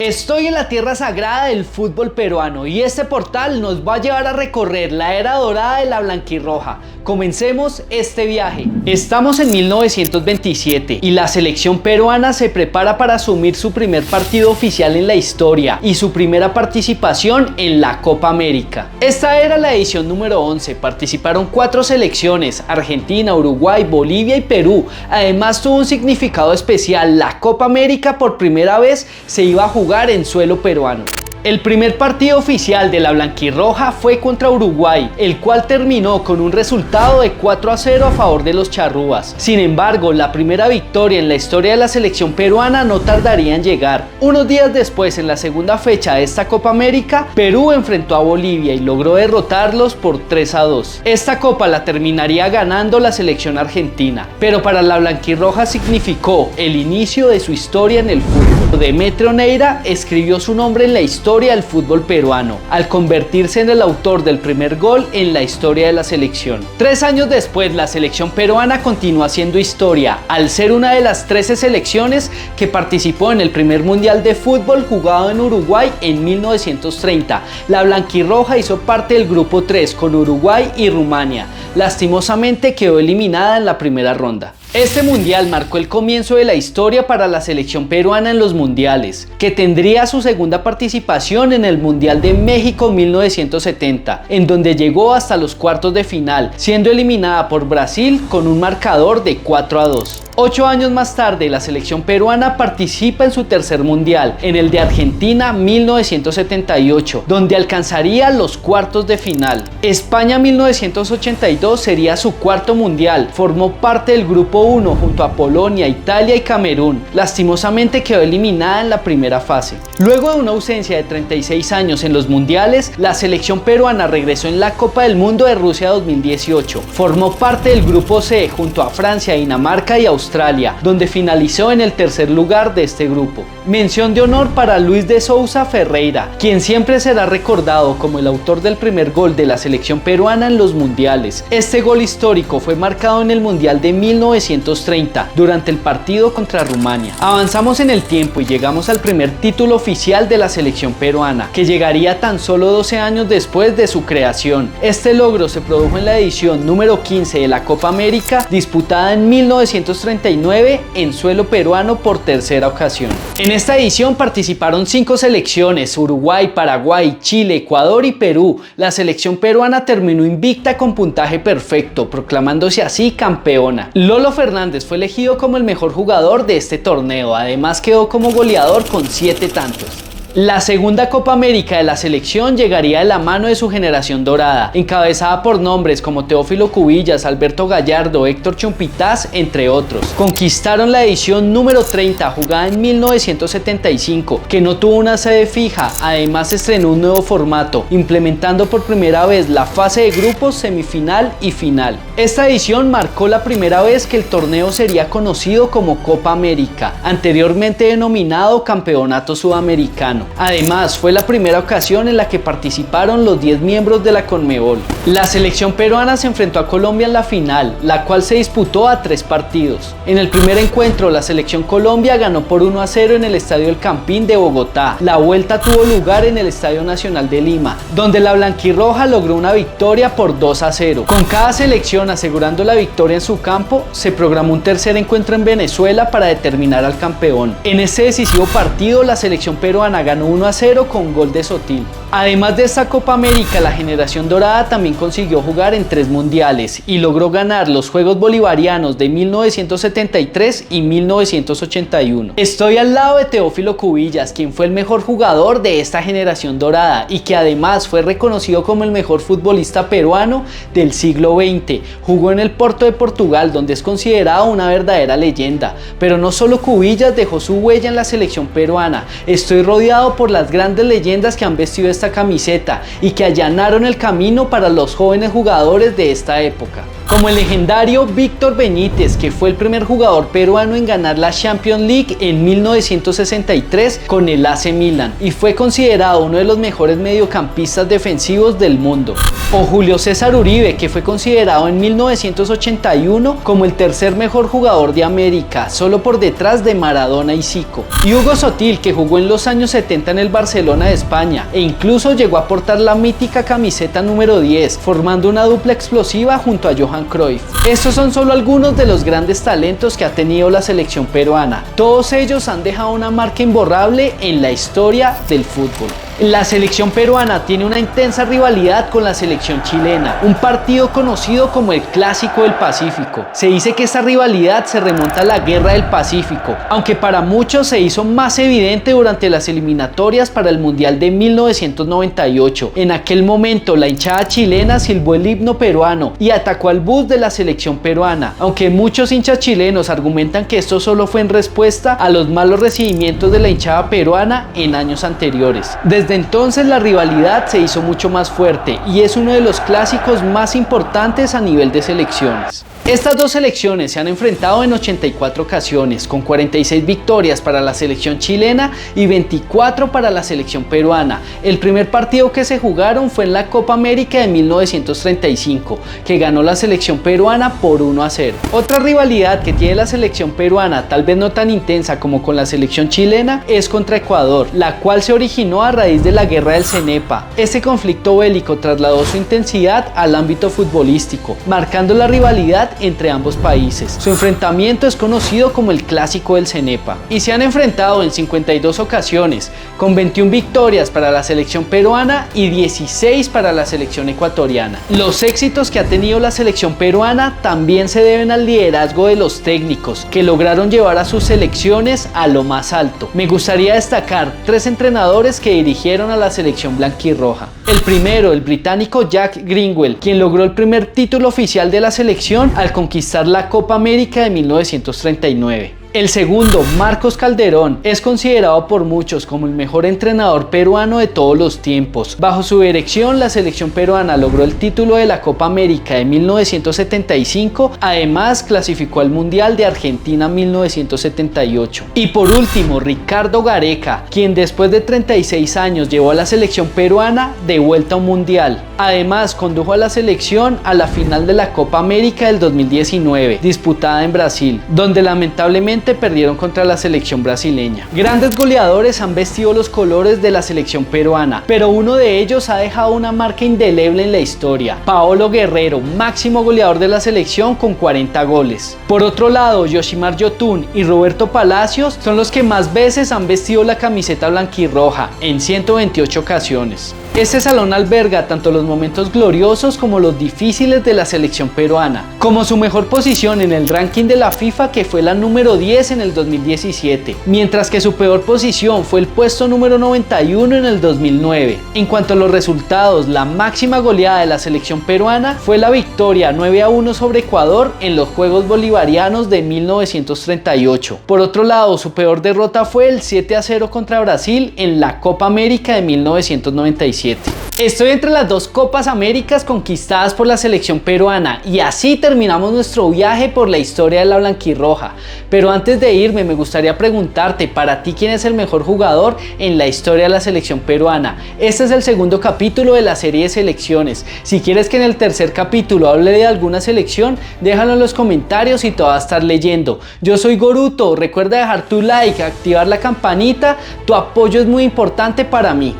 Estoy en la tierra sagrada del fútbol peruano y este portal nos va a llevar a recorrer la era dorada de la blanquirroja. Comencemos este viaje. Estamos en 1927 y la selección peruana se prepara para asumir su primer partido oficial en la historia y su primera participación en la Copa América. Esta era la edición número 11, participaron 4 selecciones: Argentina, Uruguay, Bolivia y Perú. Además tuvo un significado especial: la Copa América por primera vez se iba a jugar en suelo peruano. El primer partido oficial de la blanquirroja fue contra Uruguay, el cual terminó con un resultado de 4-0 a favor de los charrúas. Sin embargo, la primera victoria en la historia de la selección peruana no tardaría en llegar. Unos días después, en la segunda fecha de esta Copa América, Perú enfrentó a Bolivia y logró derrotarlos por 3-2. Esta copa la terminaría ganando la selección argentina, pero para la blanquirroja significó el inicio de su historia en el fútbol. Demetrio Neira escribió su nombre en la historia del fútbol peruano, al convertirse en el autor del primer gol en la historia de la selección. 3 años después, la selección peruana continúa haciendo historia, al ser una de las 13 selecciones que participó en el primer mundial de fútbol jugado en Uruguay en 1930. La blanquirroja hizo parte del grupo 3 con Uruguay y Rumania. Lastimosamente quedó eliminada en la primera ronda. Este mundial marcó el comienzo de la historia para la selección peruana en los mundiales, que tendría su segunda participación en el Mundial de México 1970, en donde llegó hasta los cuartos de final, siendo eliminada por Brasil con un marcador de 4-2. 8 años más tarde, la selección peruana participa en su tercer mundial, en el de Argentina 1978, donde alcanzaría los cuartos de final. España 1982 sería su cuarto mundial, formó parte del grupo 1 junto a Polonia, Italia y Camerún. Lastimosamente quedó eliminada en la primera fase. Luego de una ausencia de 36 años en los mundiales, la selección peruana regresó en la Copa del Mundo de Rusia 2018. Formó parte del grupo C junto a Francia, Dinamarca y Australia, donde finalizó en el tercer lugar de este grupo. Mención de honor para Luis de Sousa Ferreira, quien siempre será recordado como el autor del primer gol de la selección peruana en los mundiales. Este gol histórico fue marcado en el Mundial de 1930 durante el partido contra Rumania. Avanzamos en el tiempo y llegamos al primer título oficial de la selección peruana, que llegaría tan solo 12 años después de su creación. Este logro se produjo en la edición número 15 de la Copa América, disputada en 1939 en suelo peruano por tercera ocasión. En esta edición participaron 5 selecciones: Uruguay, Paraguay, Chile, Ecuador y Perú. La selección peruana terminó invicta con puntaje perfecto, proclamándose así campeona. Lolo Fernández fue elegido como el mejor jugador de este torneo, además quedó como goleador con 7 tantos. La segunda Copa América de la selección llegaría de la mano de su generación dorada, encabezada por nombres como Teófilo Cubillas, Alberto Gallardo, Héctor Chumpitaz, entre otros. Conquistaron la edición número 30, jugada en 1975, que no tuvo una sede fija. Además estrenó un nuevo formato, implementando por primera vez la fase de grupos, semifinal y final. Esta edición marcó la primera vez que el torneo sería conocido como Copa América, anteriormente denominado Campeonato Sudamericano. Además, fue la primera ocasión en la que participaron los 10 miembros de la Conmebol. La selección peruana se enfrentó a Colombia en la final, la cual se disputó a 3 partidos. En el primer encuentro, la selección Colombia ganó por 1-0 en el Estadio El Campín de Bogotá. La vuelta tuvo lugar en el Estadio Nacional de Lima, donde la blanquirroja logró una victoria por 2-0. Con cada selección asegurando la victoria en su campo, se programó un tercer encuentro en Venezuela para determinar al campeón. En este decisivo partido, la selección peruana ganó 1-0 con gol de Sotil. Además de esta Copa América, la generación dorada también consiguió jugar en 3 mundiales y logró ganar los Juegos Bolivarianos de 1973 y 1981. Estoy al lado de Teófilo Cubillas, quien fue el mejor jugador de esta generación dorada y que además fue reconocido como el mejor futbolista peruano del siglo XX. Jugó en el Porto de Portugal, donde es considerado una verdadera leyenda. Pero no solo Cubillas dejó su huella en la selección peruana. Estoy rodeado por las grandes leyendas que han vestido esta esta camiseta y que allanaron el camino para los jóvenes jugadores de esta época. Como el legendario Víctor Benítez, que fue el primer jugador peruano en ganar la Champions League en 1963 con el AC Milan y fue considerado uno de los mejores mediocampistas defensivos del mundo. O Julio César Uribe, que fue considerado en 1981 como el tercer mejor jugador de América, solo por detrás de Maradona y Zico. Y Hugo Sotil, que jugó en los años 70 en el Barcelona de España e incluso llegó a portar la mítica camiseta número 10, formando una dupla explosiva junto a Johan Cruyff. Estos son solo algunos de los grandes talentos que ha tenido la selección peruana. Todos ellos han dejado una marca imborrable en la historia del fútbol. La selección peruana tiene una intensa rivalidad con la selección chilena, un partido conocido como el Clásico del Pacífico. Se dice que esta rivalidad se remonta a la Guerra del Pacífico, aunque para muchos se hizo más evidente durante las eliminatorias para el Mundial de 1998. En aquel momento la hinchada chilena silbó el himno peruano y atacó al bus de la selección peruana, aunque muchos hinchas chilenos argumentan que esto solo fue en respuesta a los malos recibimientos de la hinchada peruana en años anteriores. Desde entonces la rivalidad se hizo mucho más fuerte y es uno de los clásicos más importantes a nivel de selecciones. Estas dos selecciones se han enfrentado en 84 ocasiones, con 46 victorias para la selección chilena y 24 para la selección peruana. El primer partido que se jugaron fue en la Copa América de 1935, que ganó la selección peruana por 1-0. Otra rivalidad que tiene la selección peruana, tal vez no tan intensa como con la selección chilena, es contra Ecuador, la cual se originó a raíz de la guerra del Cenepa. Este conflicto bélico trasladó su intensidad al ámbito futbolístico, marcando la rivalidad entre ambos países. Su enfrentamiento es conocido como el Clásico del Cenepa y se han enfrentado en 52 ocasiones, con 21 victorias para la selección peruana y 16 para la selección ecuatoriana. Los éxitos que ha tenido la selección peruana también se deben al liderazgo de los técnicos, que lograron llevar a sus selecciones a lo más alto. Me gustaría destacar 3 entrenadores que dirigieron a la selección blanquirroja. El primero, el británico Jack Greenwell, quien logró el primer título oficial de la selección al conquistar la Copa América de 1939. El segundo, Marcos Calderón, es considerado por muchos como el mejor entrenador peruano de todos los tiempos. Bajo su dirección, la selección peruana logró el título de la Copa América de 1975, además clasificó al Mundial de Argentina 1978. Y por último, Ricardo Gareca, quien después de 36 años llevó a la selección peruana de vuelta a un Mundial. Además, condujo a la selección a la final de la Copa América del 2019, disputada en Brasil, donde lamentablemente perdieron contra la selección brasileña. Grandes goleadores han vestido los colores de la selección peruana, pero uno de ellos ha dejado una marca indeleble en la historia: Paolo Guerrero, máximo goleador de la selección con 40 goles. Por otro lado, Yoshimar Yotun y Roberto Palacios son los que más veces han vestido la camiseta blanquirroja, en 128 ocasiones. Este salón alberga tanto los momentos gloriosos como los difíciles de la selección peruana, como su mejor posición en el ranking de la FIFA, que fue la número 10 en el 2017, mientras que su peor posición fue el puesto número 91 en el 2009. En cuanto a los resultados, la máxima goleada de la selección peruana fue la victoria 9-1 sobre Ecuador en los Juegos Bolivarianos de 1938. Por otro lado, su peor derrota fue el 7-0 contra Brasil en la Copa América de 1997. Estoy entre las dos Copas Américas conquistadas por la selección peruana y así terminamos nuestro viaje por la historia de la blanquirroja. Pero antes de irme me gustaría preguntarte, para ti, ¿quién es el mejor jugador en la historia de la selección peruana? Este es el segundo capítulo de la serie de selecciones. Si quieres que en el tercer capítulo hable de alguna selección, déjalo en los comentarios y te voy a estar leyendo. Yo soy Goruto, recuerda dejar tu like, activar la campanita, tu apoyo es muy importante para mí.